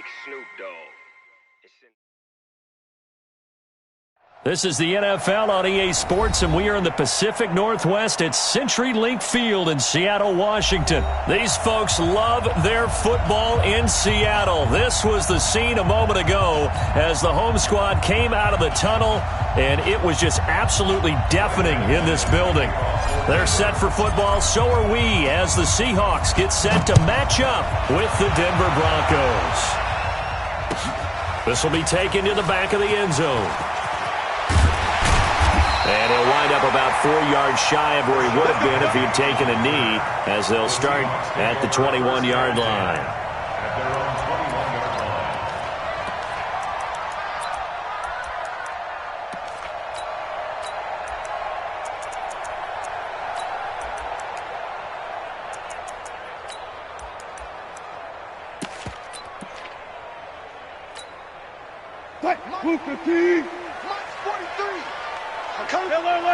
Big Snoop Dogg. This is the NFL on EA Sports, and we are in the Pacific Northwest at CenturyLink Field in Seattle, Washington. These folks love their football in Seattle. This was the scene a moment ago as the home squad came out of the tunnel, and it was just absolutely deafening in this building. They're set for football, so are we, as the Seahawks get set to match up with the Denver Broncos. This will be taken to the back of the end zone. And he'll wind up about 4 yards shy of where he would have been if he'd taken a knee, as they'll start at the 21-yard line.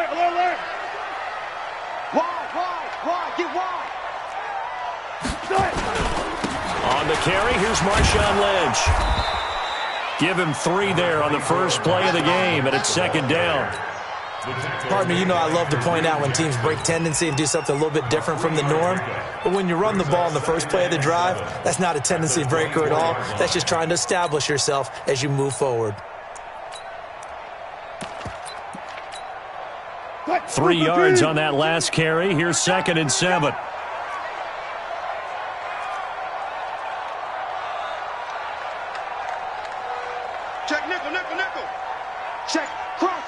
Alert! Wide, get wide. On the carry, here's Marshawn Lynch. Give him 3 there on the first play of the game, and it's second down. Pardon me, you know I love to point out when teams break tendency and do something a little bit different from the norm. But when you run the ball in the first play of the drive, that's not a tendency breaker at all. That's just trying to establish yourself as you move forward. 3 yards on that last carry. Here's 2nd and 7. Check nickel. Check crunch.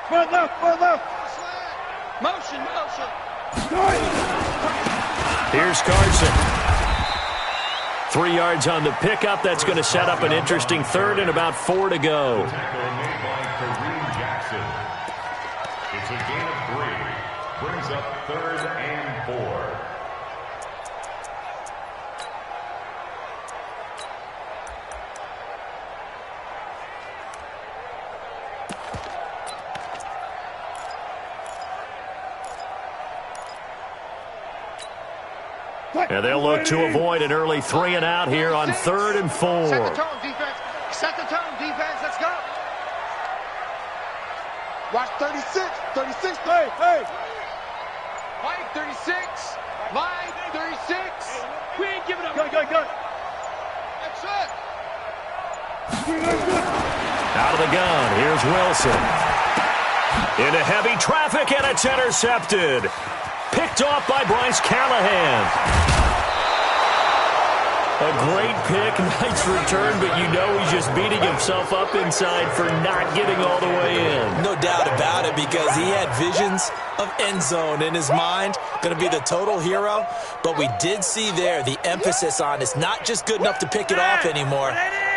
Front left. Motion. Here's Carson. 3 yards on the pickup. That's going to set up an interesting 3rd and about 4 to go. It's a gain of 3. Brings up 3rd and 4. And they'll look to avoid an early 3 and out here on 3rd and 4. Set the tone, defense. Set the tone, defense. Let's go. Watch 36. 36. Hey. Mike 36. Mike 36. We ain't giving up. Go. That's it. Out of the gun. Here's Wilson. Into heavy traffic, and it's intercepted. Picked off by Bryce Callahan. A great pick, nice return, but you know he's just beating himself up inside for not getting all the way in. No doubt about it, because he had visions of end zone in his mind, going to be the total hero. But we did see there the emphasis on it's not just good enough to pick it off anymore.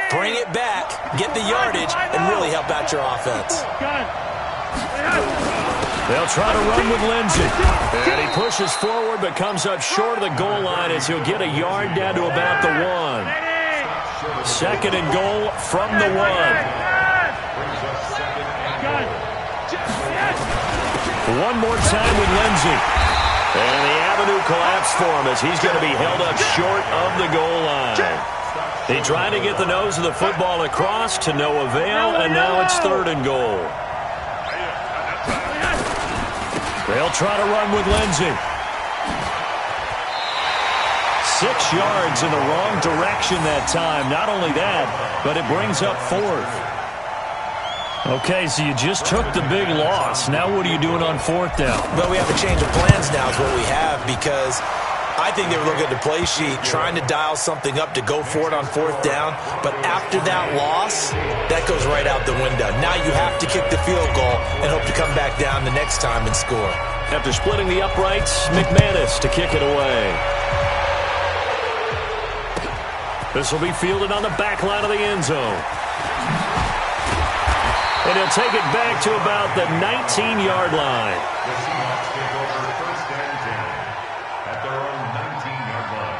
Bring it back, get the yardage, and really help out your offense. They'll try to run with Lindsey. And he pushes forward but comes up short of the goal line as he'll get a yard down to about the 1. 2nd and goal from the 1. One more time with Lindsey. And the avenue collapsed for him as he's going to be held up short of the goal line. He tried to get the nose of the football across to no avail, and now it's 3rd and goal. They'll try to run with Lindsey. 6 yards in the wrong direction that time. Not only that, but it brings up 4th. Okay, so you just took the big loss. Now what are you doing on 4th down? Well, we have a change of plans now is what we have, because I think they were looking at the play sheet, trying to dial something up to go for it on 4th down. But after that loss, that goes right out the window. Now you have to kick the field goal and hope to come back down the next time and score. After splitting the uprights, McManus to kick it away. This will be fielded on the back line of the end zone. And he'll take it back to about the 19-yard line. The Seahawks take over 1st and 10 at their own 19-yard line.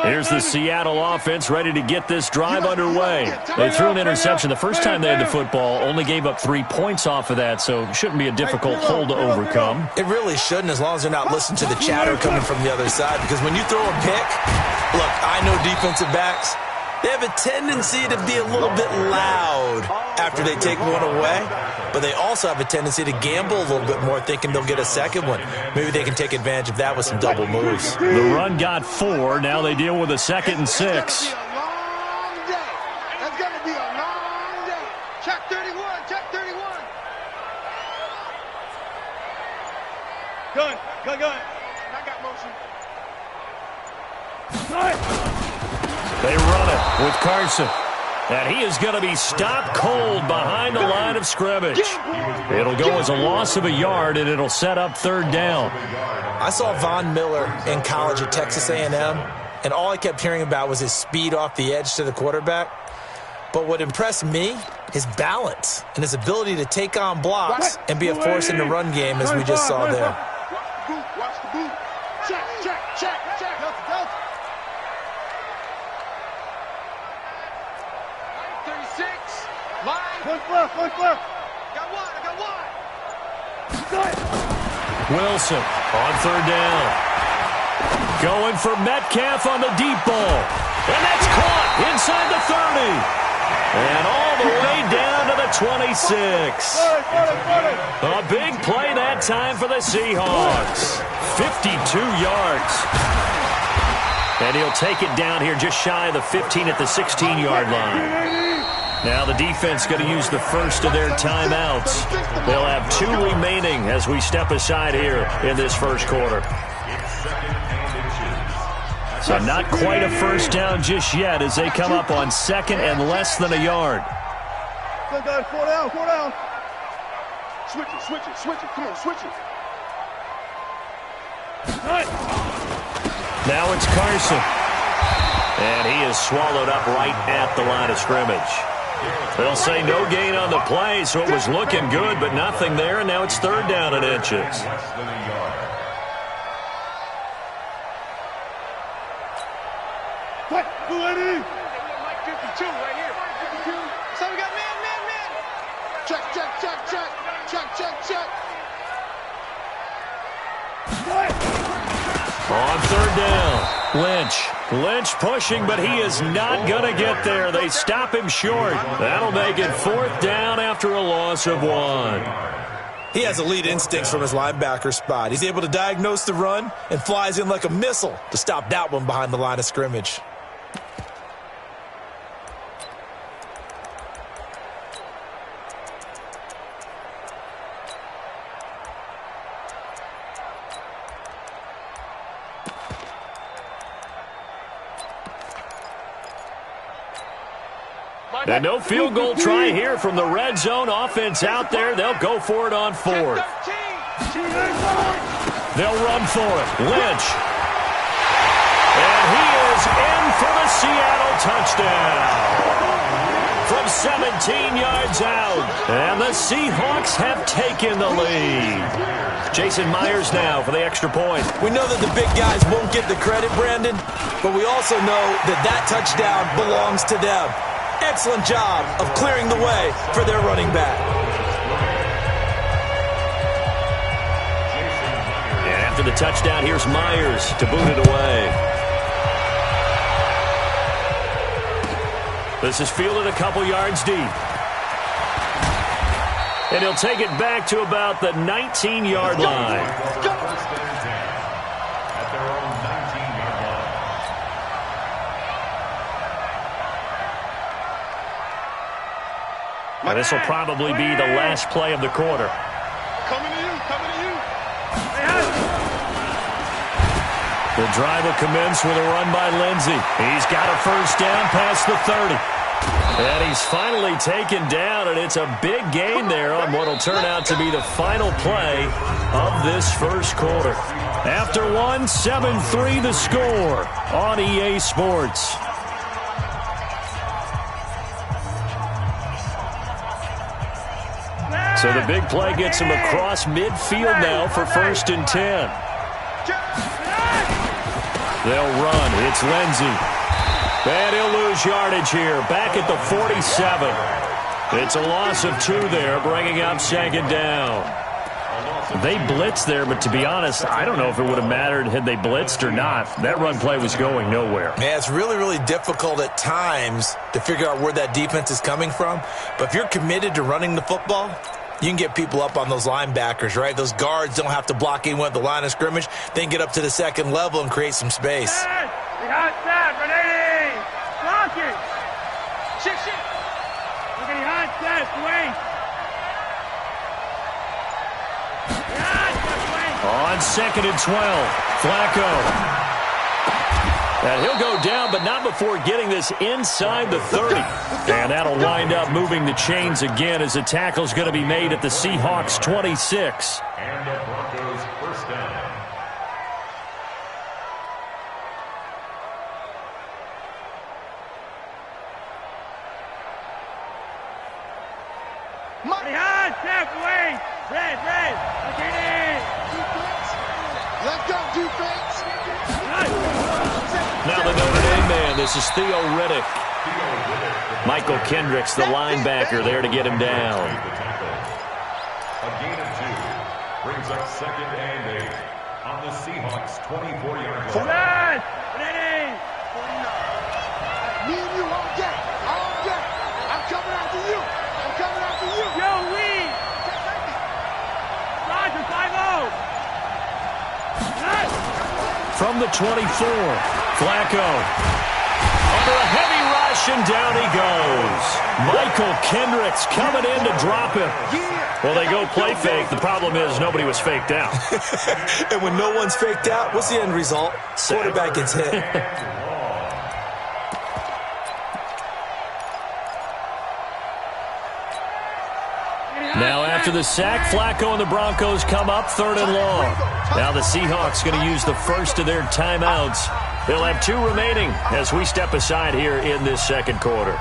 Here's the Seattle offense ready to get this drive underway. They threw an interception the first time they had the football, only gave up 3 points off of that, so it shouldn't be a difficult hole to overcome. It really shouldn't, as long as they're not listening to the chatter coming from the other side, because when you throw a pick, look, I know defensive backs, they have a tendency to be a little bit loud after they take one away, but they also have a tendency to gamble a little bit more, thinking they'll get a second one. Maybe they can take advantage of that with some double moves. The run got 4. Now they deal with a 2nd and 6. That's going to be a long day. Check 31, check 31. Gun. I got motion. They run it with Carson. And he is going to be stopped cold behind the line of scrimmage. It'll go as a loss of a yard, and it'll set up 3rd down. I saw Von Miller in college at Texas A&M, and all I kept hearing about was his speed off the edge to the quarterback. But what impressed me, his balance and his ability to take on blocks and be a force in the run game, as we just saw there. Watch the boot. Check. Delta. 36. Line. One left. I got one. Wilson on 3rd down. Going for Metcalf on the deep ball. And that's caught inside the 30. And all the way down to the 26. A big play that time for the Seahawks. 52 yards. And he'll take it down here just shy of the 15 at the 16-yard line. Now the defense going to use the first of their timeouts. They'll have 2 remaining as we step aside here in this first quarter. So not quite a first down just yet as they come up on 2nd and less than a yard. Go, guys, 4 down. Switch it. Come on, switch it. Now it's Carson. And he is swallowed up right at the line of scrimmage. They'll say no gain on the play, so it was looking good, but nothing there, and now it's 3rd down and inches. What? Mike 52 right here. 52. So we got man. Check. On 3rd down, Lynch pushing, but he is not going to get there. They stop him short. That'll make it 4th down after a loss of 1. He has elite instincts from his linebacker spot. He's able to diagnose the run and flies in like a missile to stop that one behind the line of scrimmage. And no field goal try here from the red zone. Offense out there. They'll go for it on 4th. They'll run for it. Lynch. And he is in for the Seattle touchdown. From 17 yards out. And the Seahawks have taken the lead. Jason Myers now for the extra point. We know that the big guys won't get the credit, Brandon, but we also know that touchdown belongs to them. Excellent job of clearing the way for their running back. And after the touchdown, here's Myers to boot it away. This is fielded a couple yards deep. And he'll take it back to about the 19-yard line. And this will probably be the last play of the quarter. Coming to you. The drive will commence with a run by Lindsey. He's got a first down past the 30. And he's finally taken down, and it's a big gain there on what will turn out to be the final play of this first quarter. After 7-3 the score on EA Sports. So the big play gets him across midfield now for 1st and 10. They'll run. It's Lindsey. And he'll lose yardage here. Back at the 47. It's a loss of 2 there, bringing up second down. They blitzed there, but to be honest, I don't know if it would have mattered had they blitzed or not. That run play was going nowhere. Yeah, it's really, really difficult at times to figure out where that defense is coming from. But if you're committed to running the football, you can get people up on those linebackers, right? Those guards don't have to block anyone at the line of scrimmage. They can get up to the second level and create some space. On 2nd and 12, Flacco. And he'll go down, but not before getting this inside the 30. And that'll wind up moving the chains again as a tackle's going to be made at the Seahawks 26. And the Broncos first down. Money high, step away. Red. Let's go, defense. Now the Notre Dame man, this is Theo Riddick. Michael Kendricks, the linebacker, there to get him down. A gain of 2 brings up 2nd and 8 on the Seahawks 24-yard line. Me and you all day. I'm coming after you. Yo, we. Roger, 5-0. From the 24, Flacco. Under a heavy rush, and down he goes. Michael Kendricks coming in to drop him. Well, they go play fake. The problem is nobody was faked out. And when no one's faked out, what's the end result? Quarterback gets hit. Now after the sack, Flacco and the Broncos come up 3rd and long. Now the Seahawks going to use the first of their timeouts. They'll have 2 remaining as we step aside here in this second quarter.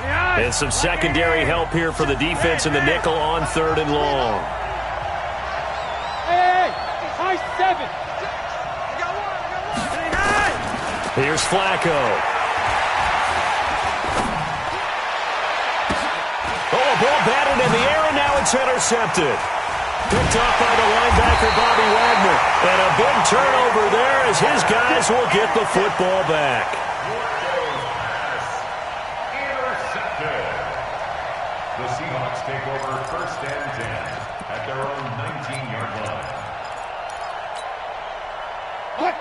And some secondary help here for the defense in the nickel on 3rd and long. Hey, high 7. Here's Flacco. Ball batted in the air, and now it's intercepted. Picked off by the linebacker, Bobby Wagner. And a big turnover there as his guys will get the football back. Intercepted. The Seahawks take over 1st and 10 at their own 19-yard line.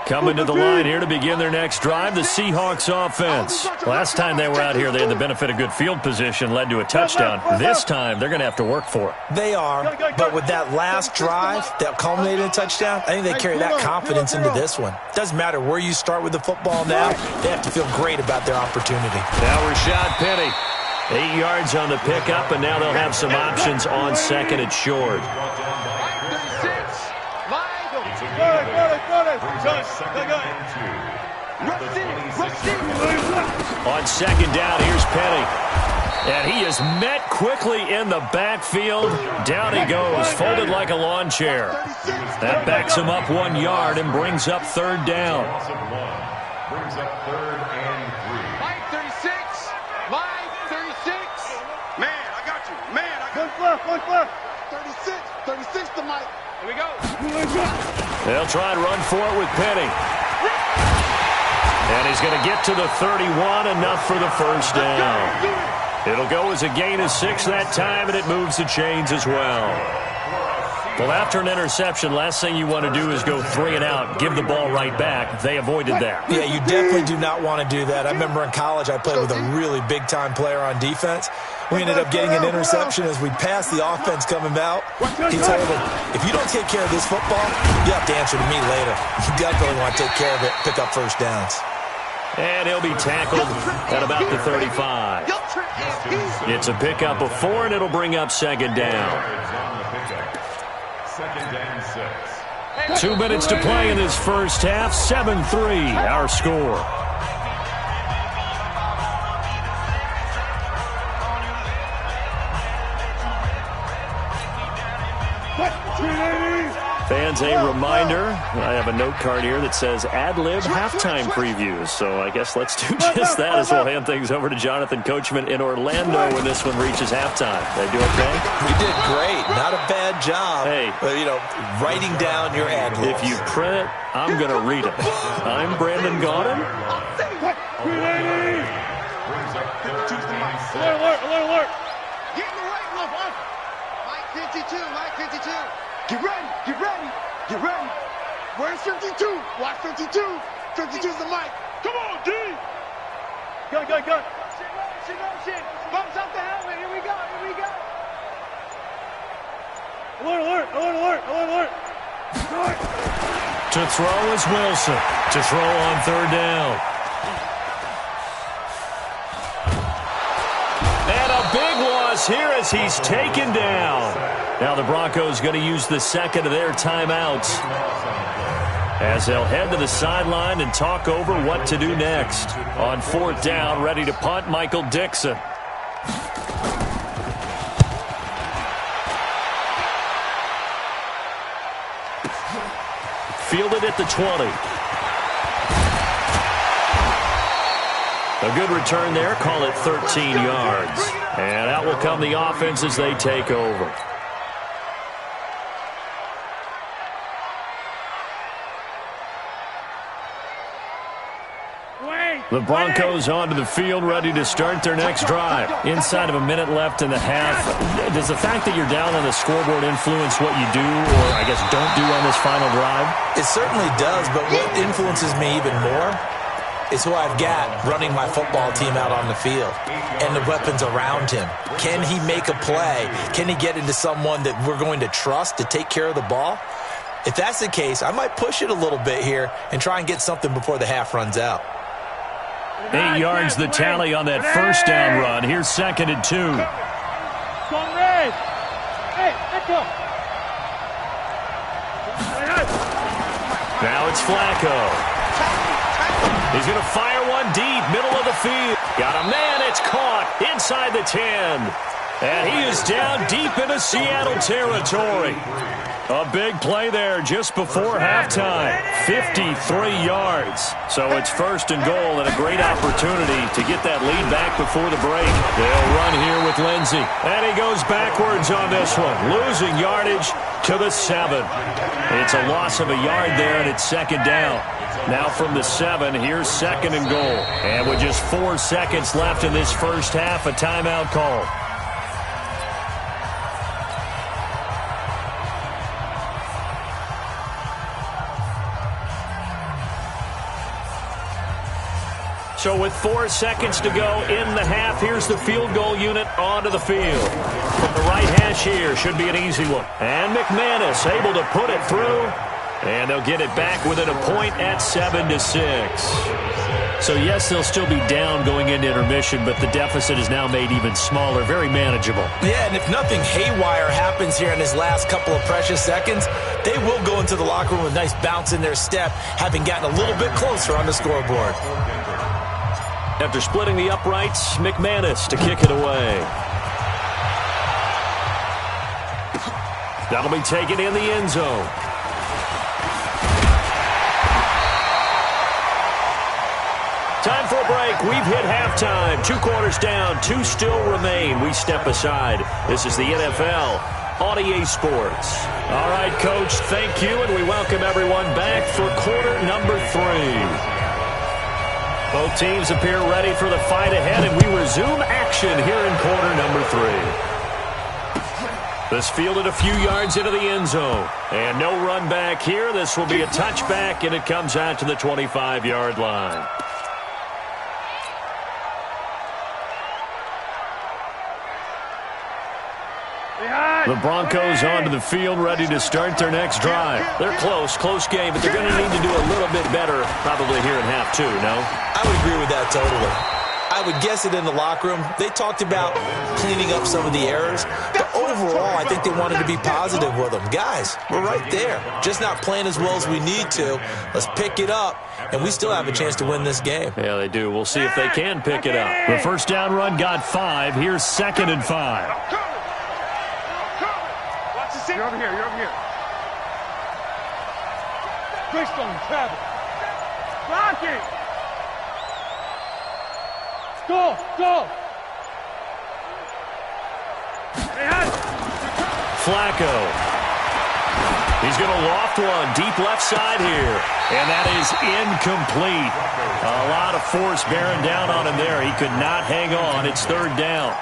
Coming to the line here to begin their next drive, the Seahawks offense. Last time they were out here, they had the benefit of good field position, led to a touchdown. This time, they're going to have to work for it. They are, but with that last drive that culminated in a touchdown, I think they carry that confidence into this one. Doesn't matter where you start with the football now, they have to feel great about their opportunity. Now Rashad Penny, 8 yards on the pickup, and now they'll have some options on 2nd and short. On 2nd down, here's Penny. And he is met quickly in the backfield. Down he goes, folded like a lawn chair. That backs him up 1 yard and brings up 3rd down. Brings up 3rd and 3. Mike 36. Man, I got you. One left. 36 to Mike. Here we go. They'll try and run for it with Penny. And he's going to get to the 31, enough for the first down. It'll go as a gain of 6 that time, and it moves the chains as well. Well, after an interception, last thing you want to do is go 3 and out, give the ball right back. They avoided that. Yeah, you definitely do not want to do that. I remember in college I played with a really big-time player on defense. We ended up getting an interception as we passed the offense coming out. He told him, if you don't take care of this football, you have to answer to me later. You definitely want to take care of it, pick up first downs. And he'll be tackled at about the 35. It's a pickup of 4, and it'll bring up 2nd down. 2nd and 6. 2 minutes to play in this first half. 7-3, our score. Fans, a reminder, I have a note card here that says ad-lib halftime previews. So I guess let's do just that as we'll hand things over to Jonathan Coachman in Orlando when this one reaches halftime. Did I do okay? You did great. Not a bad job. Hey. Writing down your ad-libs. If you print it, I'm going to read it. I'm Brandon Gaudin. Alert. Get in the right, love. Mike 52, Mike 52. Get ready. Where's 52? Watch 52. 52 is the mic. Come on, D. Go. Shit. Bumps up the helmet. Here we go. Alert. To throw is Wilson. To throw on third down. And a big loss here as he's taken down. Now the Broncos going to use the second of their timeouts as they'll head to the sideline and talk over what to do next. On fourth down, ready to punt, Michael Dixon. Fielded at the 20. A good return there. Call it 13 yards. And out will come the offense as they take over. The Broncos onto the field, ready to start their next drive. Inside of a minute left in the half. Does the fact that you're down on the scoreboard influence what you do, or I guess don't do on this final drive? It certainly does, but what influences me even more is who I've got running my football team out on the field and the weapons around him. Can he make a play? Can he get into someone that we're going to trust to take care of the ball? If that's the case, I might push it a little bit here and try and get something before the half runs out. 8 yards the tally on that first down run. Here's 2nd and 2. Now it's Flacco. He's going to fire one deep, middle of the field. Got a man, it's caught inside the 10. And he is down deep into Seattle territory. A big play there just before halftime. 53 yards. So it's 1st and goal and a great opportunity to get that lead back before the break. They'll run here with Lindsey. And he goes backwards on this one. Losing yardage to the 7. It's a loss of a yard there, and it's 2nd down. Now from the 7, here's 2nd and goal. And with just 4 seconds left in this first half, a timeout call. So with 4 seconds to go in the half, here's the field goal unit onto the field. From the right hash here, should be an easy one. And McManus able to put it through. And they'll get it back within a point at 7-6. So yes, they'll still be down going into intermission, but the deficit is now made even smaller, very manageable. Yeah, and if nothing haywire happens here in his last couple of precious seconds, they will go into the locker room with a nice bounce in their step, having gotten a little bit closer on the scoreboard. After splitting the uprights, McManus to kick it away. That'll be taken in the end zone. Time for a break. We've hit halftime. 2 quarters down. 2 still remain. We step aside. This is the NFL on EA Sports. All right, Coach, thank you, and we welcome everyone back for quarter number 3. Both teams appear ready for the fight ahead, and we resume action here in quarter number 3. This fielded a few yards into the end zone. And no run back here. This will be a touchback, and it comes out to the 25-yard line. The Broncos onto the field, ready to start their next drive. They're close game, but they're going to need to do a little bit better probably here in half 2, no? I would agree with that totally. I would guess it in the locker room. They talked about cleaning up some of the errors, but overall, I think they wanted to be positive with them. Guys, we're right there. Just not playing as well as we need to. Let's pick it up, and we still have a chance to win this game. Yeah, they do. We'll see if they can pick it up. The first down run got 5. Here's 2nd and 5. You're over here. Twist on travel. Block it. Go. Flacco. He's going to loft one deep left side here. And that is incomplete. A lot of force bearing down on him there. He could not hang on. It's third down.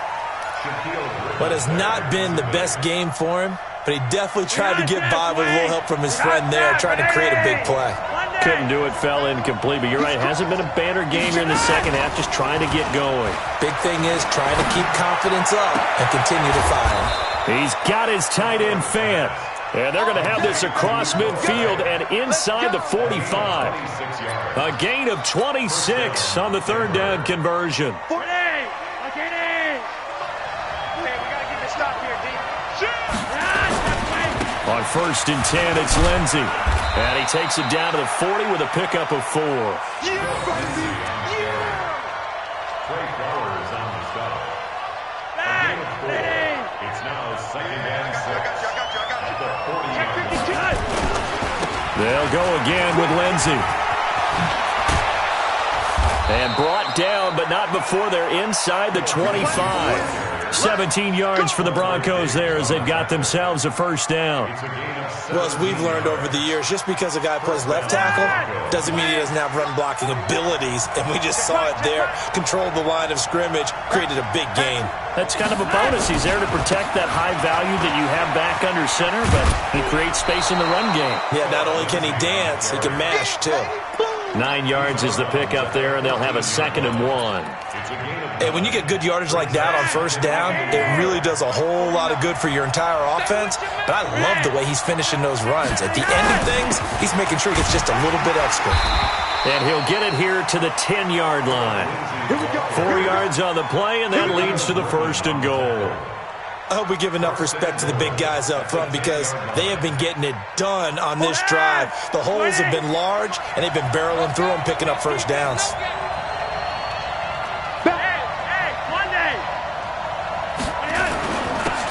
But it's not been the best game for him, but he definitely tried to get by with a little help from his friend there, trying to create a big play. Couldn't do it, fell incomplete. But you're right, it hasn't been a banner game here in the second half, just trying to get going. Big thing is trying to keep confidence up and continue to fire. He's got his tight end fan. And they're going to have this across midfield and inside the 45. A gain of 26 on the third down conversion. On 1st and 10, it's Lindsey. And he takes it down to the 40 with a pickup of 4. Trey Flowers on the stop. A gain of 4. It's now 2nd and 6. At the 40-yard line. They'll go again with Lindsey. And brought down, but not before they're inside the 25. 17 yards for the Broncos there as they've got themselves a first down. Well, as we've learned over the years, just because a guy plays left tackle doesn't mean he doesn't have run-blocking abilities, and we just saw it there. Controlled the line of scrimmage, created a big gain. That's kind of a bonus. He's there to protect that high value that you have back under center, but he creates space in the run game. Yeah, not only can he dance, he can mash, too. 9 yards is the pickup there, and they'll have a 2nd and 1. And when you get good yardage like that on first down, it really does a whole lot of good for your entire offense. But I love the way he's finishing those runs. At the end of things, he's making sure he gets just a little bit extra. And he'll get it here to the 10-yard line. 4 yards on the play, and that leads to the 1st and goal. I hope we give enough respect to the big guys up front because they have been getting it done on this drive. The holes have been large, and they've been barreling through them, picking up first downs.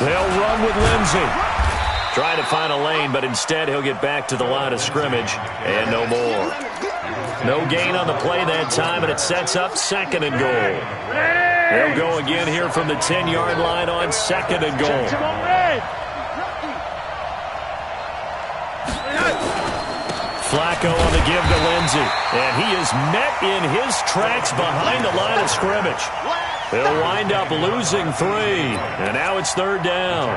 They'll run with Lindsey. Trying to find a lane, but instead he'll get back to the line of scrimmage, and no more. No gain on the play that time, and it sets up 2nd and goal. They'll go again here from the 10-yard line on 2nd and goal. Flacco on the give to Lindsey, and he is met in his tracks behind the line of scrimmage. They'll wind up losing 3, and now it's 3rd down.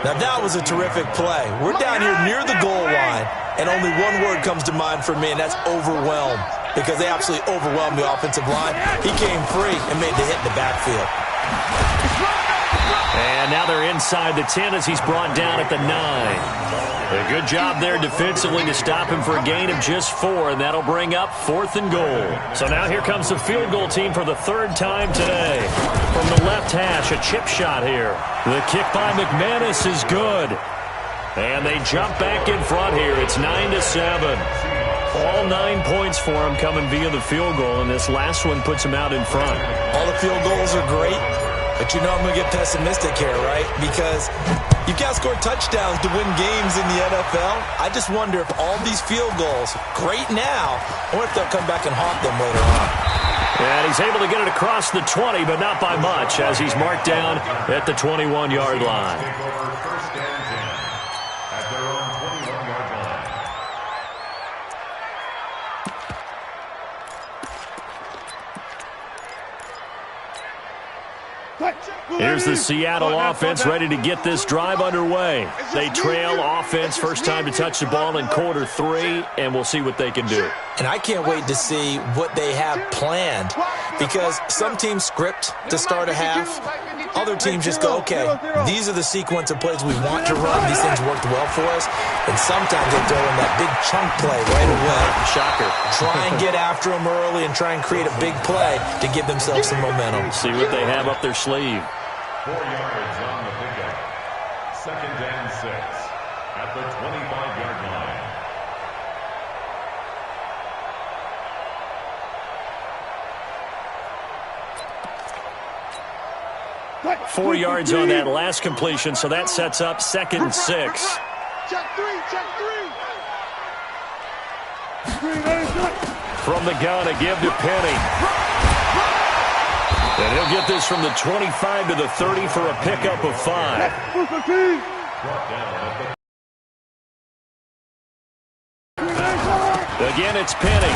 Now that was a terrific play. We're down here near the goal line, and only one word comes to mind for me, and that's overwhelmed, because they absolutely overwhelmed the offensive line. He came free and made the hit in the backfield. And now they're inside the 10 as he's brought down at the 9. A good job there defensively to stop him for a gain of just 4, and that'll bring up 4th and goal. So now here comes the field goal team for the 3rd time today. From the left hash, a chip shot here. The kick by McManus is good. And they jump back in front here. It's 9-7. All 9 points for him coming via the field goal, and this last one puts him out in front. All the field goals are great, but you know I'm going to get pessimistic here, right? Because you've got to score touchdowns to win games in the NFL. I just wonder if all these field goals, great now, or if they'll come back and haunt them later on. And he's able to get it across the 20, but not by much, as he's marked down at the 21-yard line. At their own 21-yard line. Here's the Seattle offense ready to get this drive underway. They trail offense, first time to touch the ball in quarter 3, and we'll see what they can do. And I can't wait to see what they have planned, because some teams script to start a half. Other teams just go, okay, these are the sequence of plays we want to run. These things worked well for us. And sometimes they throw in that big chunk play right away. Shocker. Try and get after them early and try and create a big play to give themselves some momentum. See what they have up their sleeve. 4 yards on the pickup. 2nd and 6 at the 25-yard line. 4 yards on that last completion, so that sets up 2nd and 6. Check 3, check 3. From the gun, a give to Penny. And he'll get this from the 25 to the 30 for a pickup of 5. Again, it's Penny.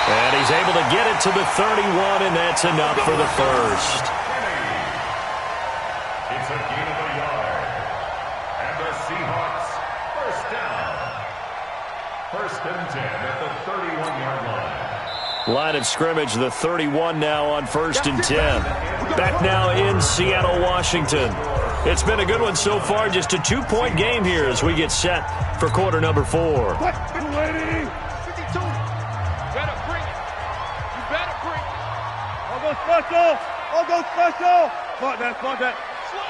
And he's able to get it to the 31, and that's enough for the first. It's a gain of a yard. And the Seahawks, first down. First and 10 at the 31-yard line. Line of scrimmage, the 31 now on first and 10. Back now in Seattle, Washington. It's been a good one so far, just a 2-point game here as we get set for quarter number 4. Special! I'll go special! Fuck that, fuck that. Slow.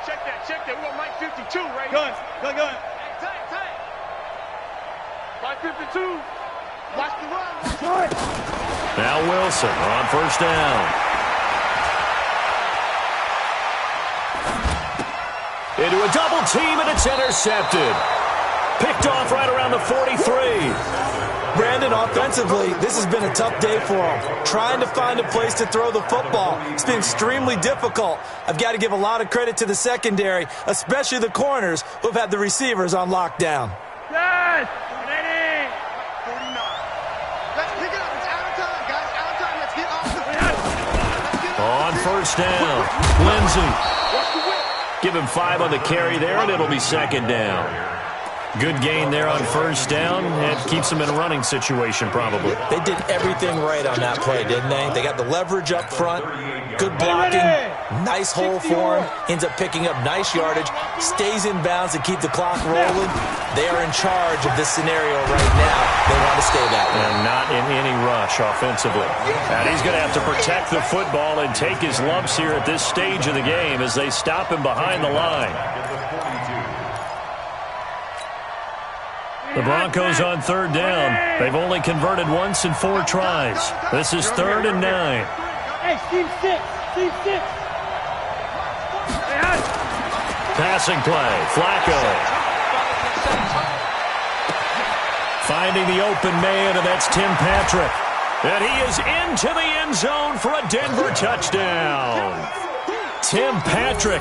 Check that. We got Mike 52 right here. Gun. Hey, Mike 52. Watch the run. Now Wilson on first down. Into a double team, and it's intercepted. Picked off right around the 43. Brandon, offensively, this has been a tough day for him. Trying to find a place to throw the football. It's been extremely difficult. I've got to give a lot of credit to the secondary, especially the corners who have had the receivers on lockdown. Yes! 49. Let's pick it up. It's out of time, guys. Out of time. Let's get off the field. On first down, Lindsey. Give him 5 on the carry there, and it'll be second down. Good gain there on first down, and keeps them in a running situation probably. They did everything right on that play, didn't they? They got the leverage up front, good blocking, nice hole for him, ends up picking up nice yardage, stays in bounds to keep the clock rolling. They are in charge of this scenario right now. They want to stay that way. And not in any rush offensively. And he's going to have to protect the football and take his lumps here at this stage of the game as they stop him behind the line. The Broncos on third down. They've only converted once in 4 tries. This is 3rd and 9. Hey, Steve 6. Passing play. Flacco. Finding the open man, and that's Tim Patrick. And he is into the end zone for a Denver touchdown. Tim Patrick.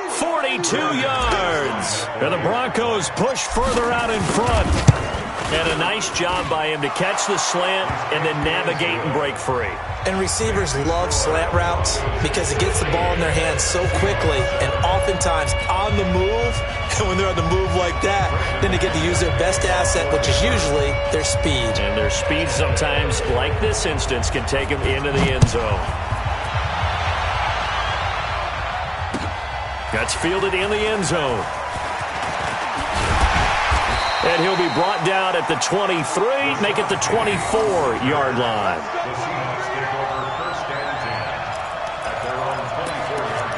42 yards. And the Broncos push further out in front. And a nice job by him to catch the slant and then navigate and break free. And receivers love slant routes because it gets the ball in their hands so quickly and oftentimes on the move. And when they're on the move like that, then they get to use their best asset, which is usually their speed. And their speed sometimes, like this instance, can take them into the end zone. That's fielded in the end zone. And he'll be brought down at the 23, make it the 24-yard line. The Seahawks take over first and 10 at their own 24-yard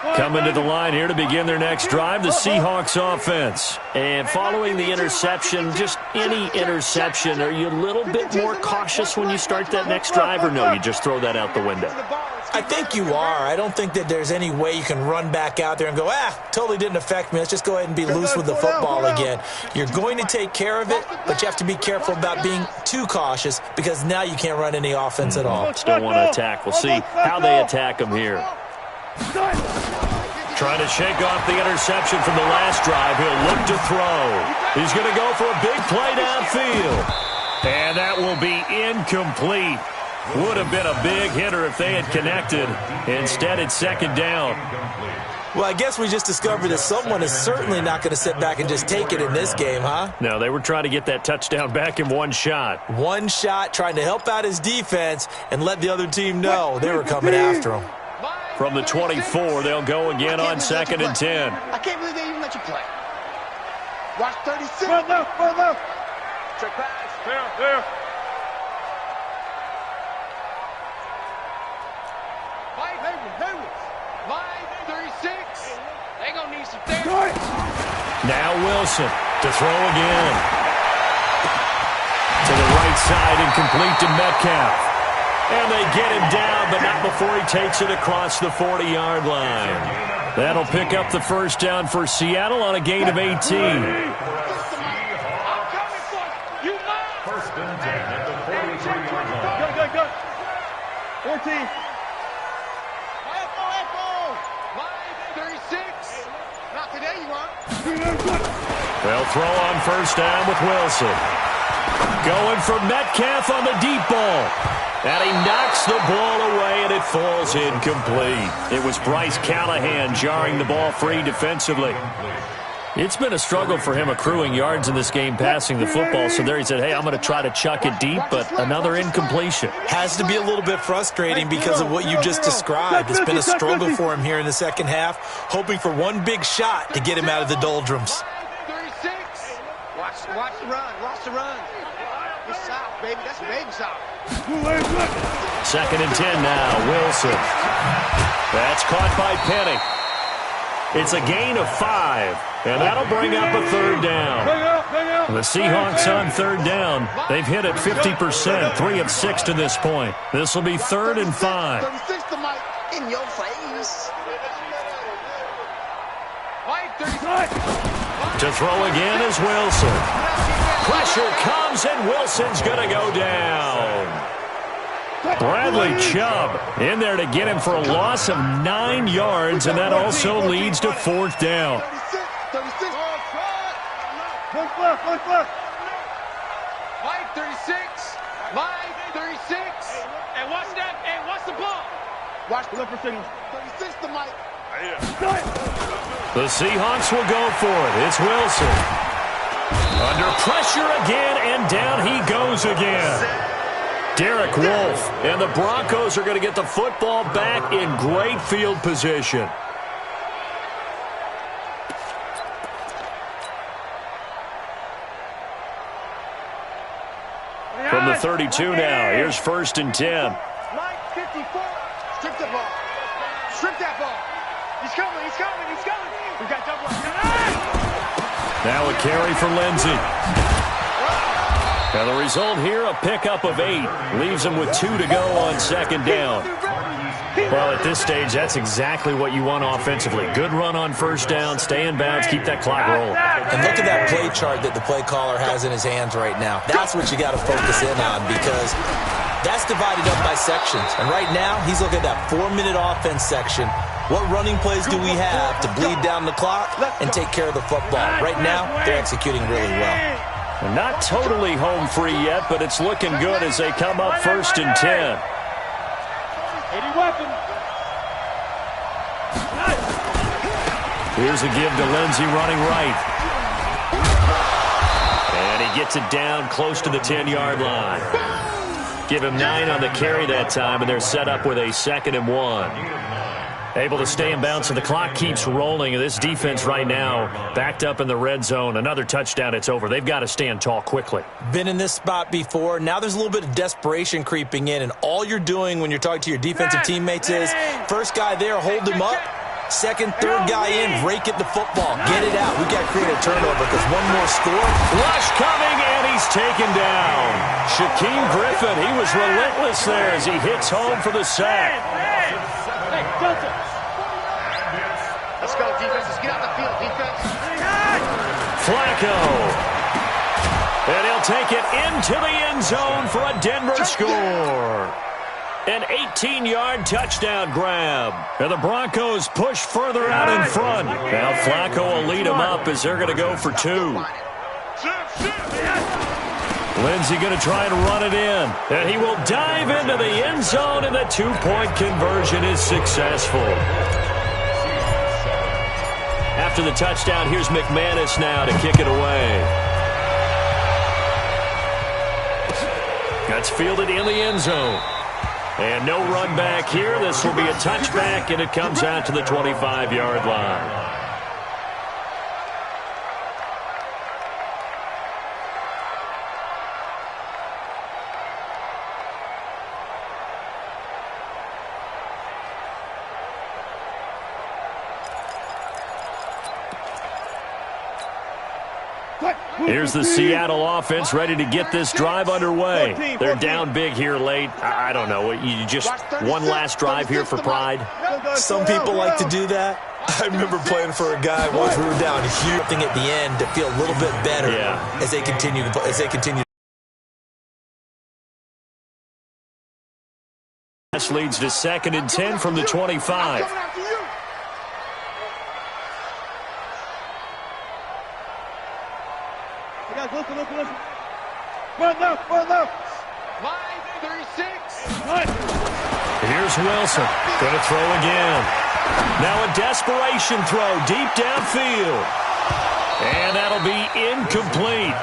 line. Coming to the line here to begin their next drive, the Seahawks offense. And following the interception, just any interception, are you a little bit more cautious when you start that next drive, or no, you just throw that out the window? I think you are. I don't think that there's any way you can run back out there and go, totally didn't affect me. Let's just go ahead and be loose with the football again. You're going to take care of it, but you have to be careful about being too cautious because now you can't run any offense at all. Still want to attack. We'll see how they attack him here. Trying to shake off the interception from the last drive. He'll look to throw. He's going to go for a big play downfield. And that will be incomplete. Would have been a big hitter if they had connected. Instead, it's second down. Well, I guess we just discovered that someone is certainly not going to sit back and just take it in this game, huh? No, they were trying to get that touchdown back in one shot. One shot, trying to help out his defense and let the other team know they were coming after him. From the 24, they'll go again on 2nd and 10. I can't believe they even let you play. Watch 36. Run left. Check pass. There. Now Wilson to throw again. To the right side and complete to Metcalf. And they get him down, but not before he takes it across the 40-yard line. That'll pick up the first down for Seattle on a gain of 18. First and 10 at the 43-yard line. Go. 14. Line 36. Not today, you are. They'll throw on first down with Wilson. Going for Metcalf on the deep ball. And he knocks the ball away, and it falls incomplete. It was Bryce Callahan jarring the ball free defensively. It's been a struggle for him accruing yards in this game passing the football. So there he said, hey, I'm going to try to chuck it deep, but another incompletion. Has to be a little bit frustrating because of what you just described. It's been a struggle for him here in the second half, hoping for one big shot to get him out of the doldrums. 36. Watch the run. Watch the run. It's south, baby. That's baby south. Second and 10 now. Wilson. That's caught by Penny. It's a gain of 5, and that'll bring up a third down. The Seahawks on third down. They've hit it 50%, 3 of 6 to this point. This will be 3rd and 5. 36 to Mike. In your face. Mike, 36. To throw again is Wilson. Pressure comes, and Wilson's going to go down. Bradley Chubb in there to get him for a loss of 9 yards, and that also leads to 4th down. 36. Look. Mike, 36. Mike, 36. And watch that. And watch the ball. Watch the upper signal. 36 to Mike. The Seahawks will go for it. It's Wilson. Under pressure again, and down he goes again. Derek Wolfe, and the Broncos are going to get the football back in great field position. From the 32 now, here's 1st and 10. Mike, 54. Strip the ball. Strip that ball. He's coming. We got double. Now a carry for Lindsey. Now the result here, a pickup of 8. Leaves him with 2 to go on 2nd down. Well, at this stage, that's exactly what you want offensively. Good run on 1st down, stay in bounds, keep that clock rolling. And look at that play chart that the play caller has in his hands right now. That's what you got to focus in on because that's divided up by sections. And right now, he's looking at that 4-minute offense section. What running plays do we have to bleed down the clock and take care of the football? Right now, they're executing really well. Not totally home free yet, but it's looking good as they come up 1st and 10. 80 weapons. Here's a give to Lindsey running right. And he gets it down close to the 10-yard line. Give him 9 on the carry that time, and they're set up with a 2nd and 1. Able to stay in bounds, and the clock keeps rolling. And this defense right now backed up in the red zone. Another touchdown, it's over. They've got to stand tall quickly. Been in this spot before. Now there's a little bit of desperation creeping in, and all you're doing when you're talking to your defensive teammates is first guy there, hold him up. Second, third guy in, rake at the football. Get it out. We've got to create a turnover because one more score. Rush coming, and he's taken down. Shaquem Griffin, he was relentless there as he hits home for the sack. Let's go, defense. Let's get out the field, defense. Flacco. And he'll take it into the end zone for a Denver score. An 18-yard touchdown grab. And the Broncos push further out in front. Now Flacco will lead them up as they're going to go for 2. Lindsey going to try and run it in. And he will dive into the end zone, and the 2-point conversion is successful. After the touchdown, here's McManus now to kick it away. That's fielded in the end zone. And no run back here. This will be a touchback, and it comes out to the 25-yard line. Here's the Seattle offense ready to get this drive underway. They're down big here late. I don't know. You just one last drive here for pride? Some people like to do that. I remember playing for a guy once we were down huge at the end to feel a little bit better as they continue to play. This leads to 2nd and 10 from the 25. Listen. Run left. Line 36. Here's Wilson. Going to throw again. Now a desperation throw deep downfield. And that'll be incomplete.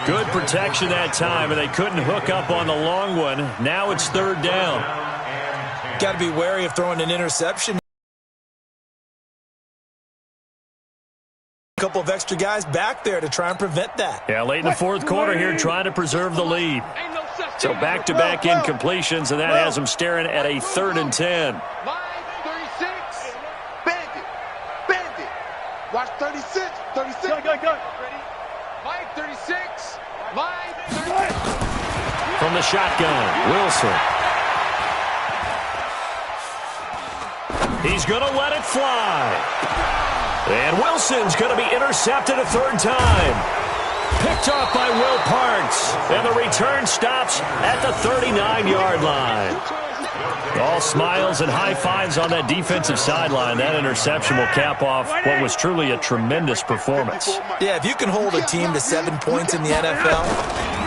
Good protection that time, and they couldn't hook up on the long one. Now it's 3rd down. Got to be wary of throwing an interception. A couple of extra guys back there to try and prevent that. Yeah, late in the 4th quarter here, trying to preserve the lead. So back-to-back incompletions, and that has them staring at a 3rd and 10. Line 36. Bandit. Watch 36. Go. Ready? Line 36. Line 36. From the shotgun, Wilson. He's going to let it fly. And Wilson's going to be intercepted a 3rd time. Picked off by Will Parks. And the return stops at the 39-yard line. All smiles and high fives on that defensive sideline. That interception will cap off what was truly a tremendous performance. Yeah, if you can hold a team to 7 points in the NFL,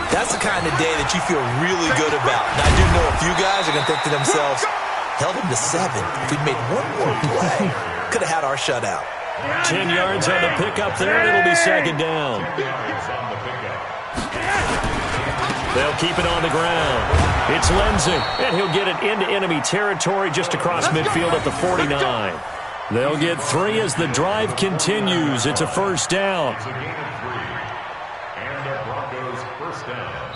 that's the kind of day that you feel really good about. And I do know a few guys are going to think to themselves, held them to 7. If we'd made one more play, could have had our shutout. 10 yards on the pickup there, and it'll be 2nd down. They'll keep it on the ground. It's Lindsey, and he'll get it into enemy territory just across midfield at the 49. They'll get 3 as the drive continues. It's a 1st down. And the Broncos' 1st down.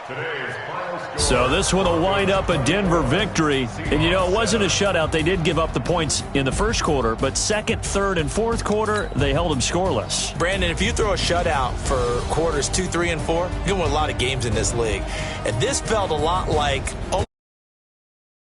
Today's final score. So this one will wind up a Denver victory. And, it wasn't a shutout. They did give up the points in the 1st quarter, but 2nd, 3rd, and 4th quarter, they held them scoreless. Brandon, if you throw a shutout for quarters 2, 3, and 4, you're going to win a lot of games in this league. And this felt a lot like